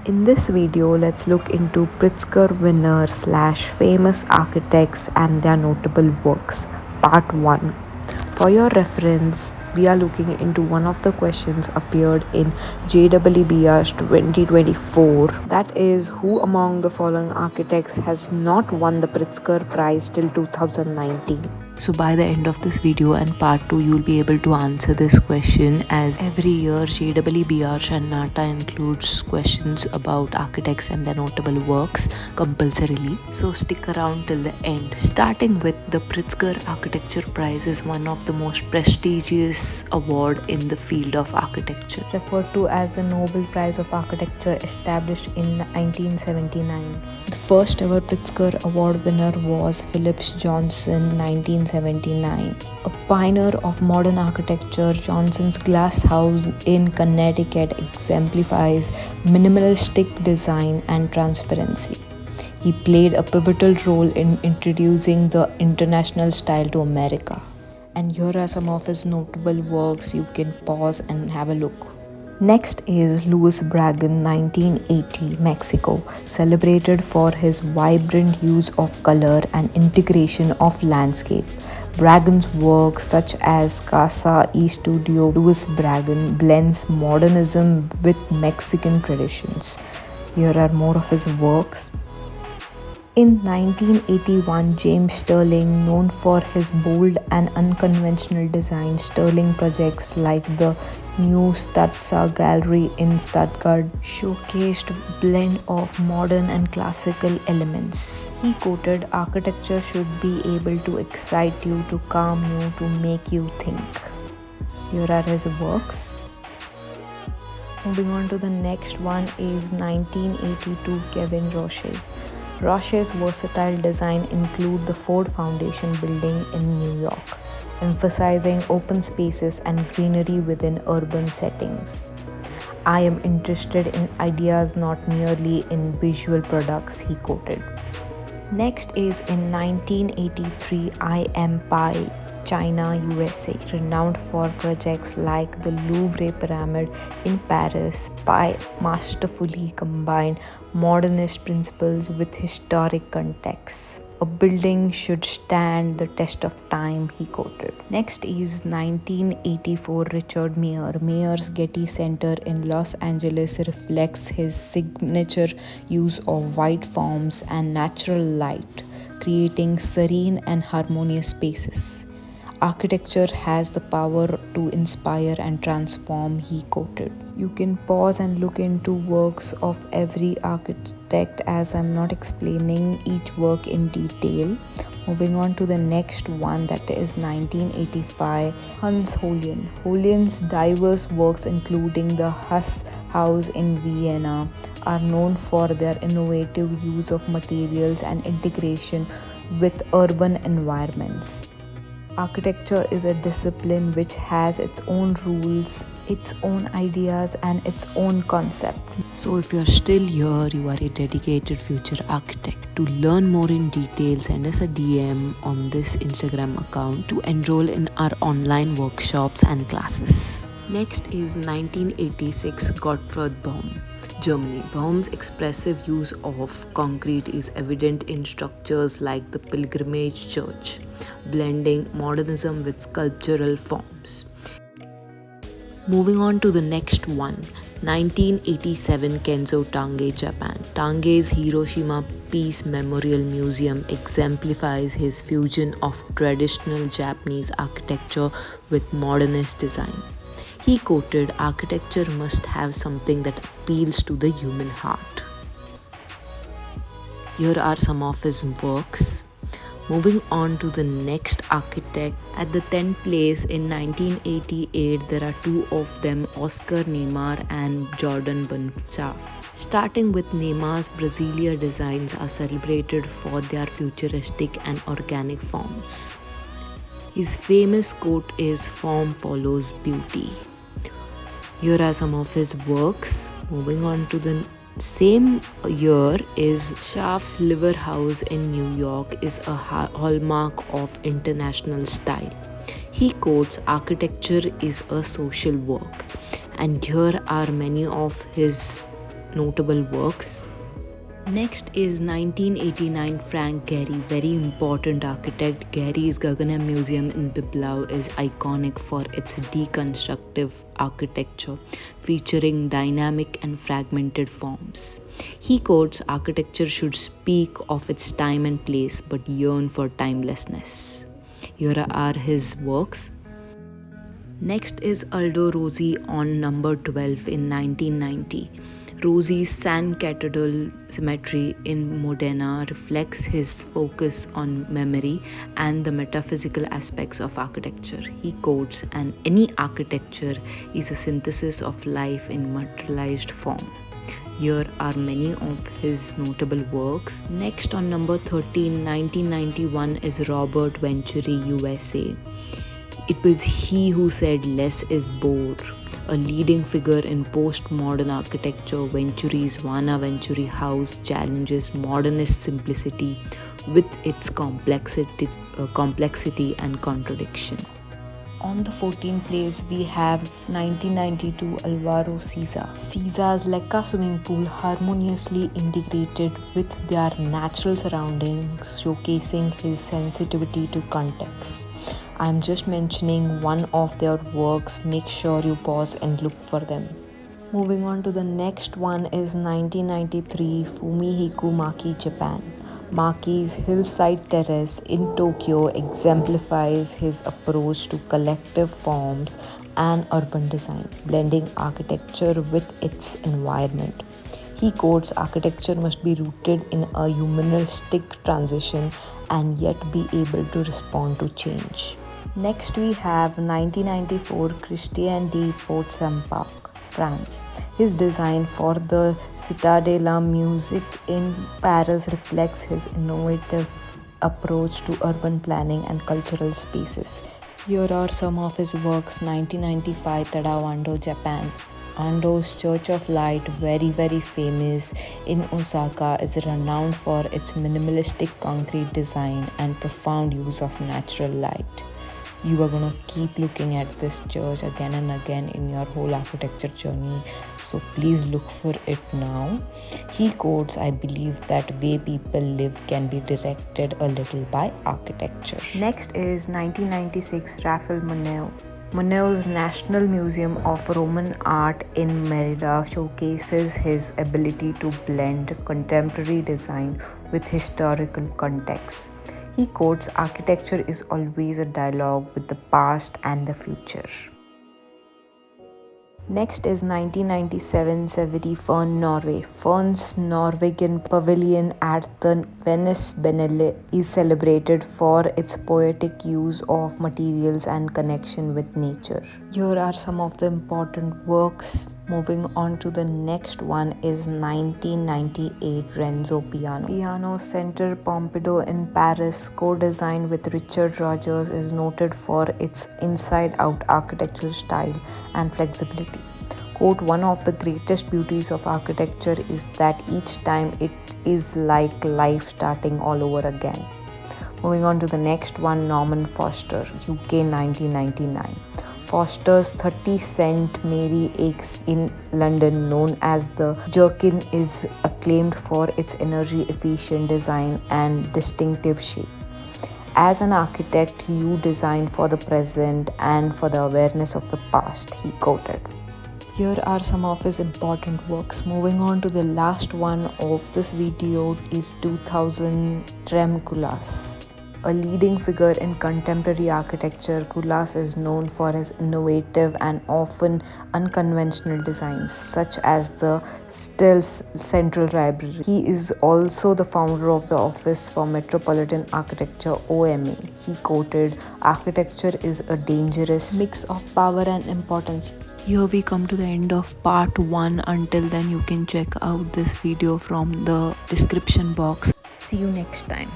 In this video, let's look into Pritzker winners / famous architects and their notable works, part 1. For your reference, we are looking into one of the questions appeared in JEE B.arch 2024. That is, who among the following architects has not won the Pritzker prize till 2019? So by the end of this video and part 2, you'll be able to answer this question, as every year JEE B.arch and NATA includes questions about architects and their notable works compulsorily. So stick around till the end. Starting with the Pritzker Architecture Prize is one of the most prestigious award in the field of architecture, referred to as the Nobel Prize of Architecture, established in 1979. The first ever Pritzker Award winner was Phillips Johnson, 1979. A pioneer of modern architecture, Johnson's glass house in Connecticut exemplifies minimalistic design and transparency. He played a pivotal role in introducing the international style to America. And here are some of his notable works. You can pause and have a look. Next is Louis Bragan, 1980, Mexico, celebrated for his vibrant use of color and integration of landscape. Bragan's works such as Casa y Estudio Louis Bragan blends modernism with Mexican traditions. Here are more of his works. In 1981, James Stirling, known for his bold and unconventional design, Stirling projects like the new Stadtsaal Gallery in Stuttgart showcased a blend of modern and classical elements. He quoted, "Architecture should be able to excite you, to calm you, to make you think." Here are his works. Moving on to the next one is 1982, Kevin Roche. Roche's versatile design include the Ford Foundation building in New York, emphasizing open spaces and greenery within urban settings. "I am interested in ideas, not merely in visual products," he quoted. Next is in 1983, I Am Pi, China, USA, renowned for projects like the Louvre Pyramid in Paris. Pi masterfully combined modernist principles with historic contexts. "A building should stand the test of time," he quoted. Next is 1984, Richard Meier. Meier's Getty Center in Los Angeles reflects his signature use of white forms and natural light, creating serene and harmonious spaces. "Architecture has the power to inspire and transform," he quoted. You can pause and look into works of every architect, as I'm not explaining each work in detail. Moving on to the next one, that is 1985, Hans Hollein. Hollen's diverse works, including the Huss House in Vienna, are known for their innovative use of materials and integration with urban environments. Architecture is a discipline which has its own rules, its own ideas, and its own concept. So if you're still here, you are a dedicated future architect. To learn more in detail, send us a DM on this Instagram account to enroll in our online workshops and classes. Next is 1986, Gottfried Baum, Germany. Baum's expressive use of concrete is evident in structures like the Pilgrimage Church, blending modernism with sculptural forms. Moving on to the next one, 1987, Kenzo Tange, Japan. Tange's Hiroshima Peace Memorial Museum exemplifies his fusion of traditional Japanese architecture with modernist design. He quoted, "Architecture must have something that appeals to the human heart." Here are some of his works. Moving on to the next architect. At the 10th place in 1988, there are two of them, Oscar Niemeyer and Jordan Bonfaf. Starting with Neymar's Brasilia designs are celebrated for their futuristic and organic forms. His famous quote is, "Form follows beauty." Here are some of his works. Moving on to the same year is Schaff's Liver House in New York is a hallmark of international style. He quotes, "Architecture is a social work." And here are many of his notable works. Next is 1989 Frank Gehry, very important architect. Gehry's Guggenheim Museum in Biblau is iconic for its deconstructive architecture, featuring dynamic and fragmented forms. He quotes, "Architecture should speak of its time and place, but yearn for timelessness." Here are his works. Next is Aldo Rossi on number 12 in 1990. Rossi's San Cathedral Cemetery in Modena reflects his focus on memory and the metaphysical aspects of architecture. He quotes, "And any architecture is a synthesis of life in materialized form." Here are many of his notable works. Next on number 13, 1991 is Robert Venturi, USA. It was he who said less is more. A leading figure in postmodern architecture, Venturi's Vana Venturi house challenges modernist simplicity with its complexity and contradiction. On the 14th place, we have 1992 Alvaro Siza. Siza's Lecca swimming pool harmoniously integrated with their natural surroundings, showcasing his sensitivity to context. I'm just mentioning one of their works. Make sure you pause and look for them. Moving on to the next one is 1993 Fumihiko Maki, Japan. Maki's Hillside Terrace in Tokyo exemplifies his approach to collective forms and urban design, blending architecture with its environment. He quotes, "Architecture must be rooted in a humanistic transition and yet be able to respond to change." Next we have 1994 Christian de Portzamparc, France. His design for the Cité de la Musique in Paris reflects his innovative approach to urban planning and cultural spaces. Here are some of his works. 1995 Tadawando, Japan. Ando's Church of Light, very famous in Osaka, is renowned for its minimalistic concrete design and profound use of natural light. You are going to keep looking at this church again and again in your whole architecture journey, so please look for it now. He quotes, "I believe that way people live can be directed a little by architecture." Next is 1996 Raphael Moneo. Moneo's National Museum of Roman Art in Merida showcases his ability to blend contemporary design with historical context. He quotes, "Architecture is always a dialogue with the past and the future." Next is 1997 Severi Fern, Norway. Fern's Norwegian pavilion at the Venice Biennale is celebrated for its poetic use of materials and connection with nature. Here are some of the important works. Moving on to the next one is 1998 Renzo Piano. Piano Center Pompidou in Paris, co-designed with Richard Rogers, is noted for its inside-out architectural style and flexibility. Quote, "One of the greatest beauties of architecture is that each time it is like life starting all over again." Moving on to the next one, Norman Foster, UK 1999. Foster's 30 St. Mary Axe in London, known as the Jerkin, is acclaimed for its energy-efficient design and distinctive shape. "As an architect, you design for the present and for the awareness of the past," he quoted. Here are some of his important works. Moving on to the last one of this video is 2000 Rem Koolhaas. A leading figure in contemporary architecture, Koolhaas is known for his innovative and often unconventional designs, such as the Stills Central Library. He is also the founder of the Office for Metropolitan Architecture, OMA. He quoted, "Architecture is a dangerous mix of power and importance." Here we come to the end of part 1. Until then, you can check out this video from the description box. See you next time.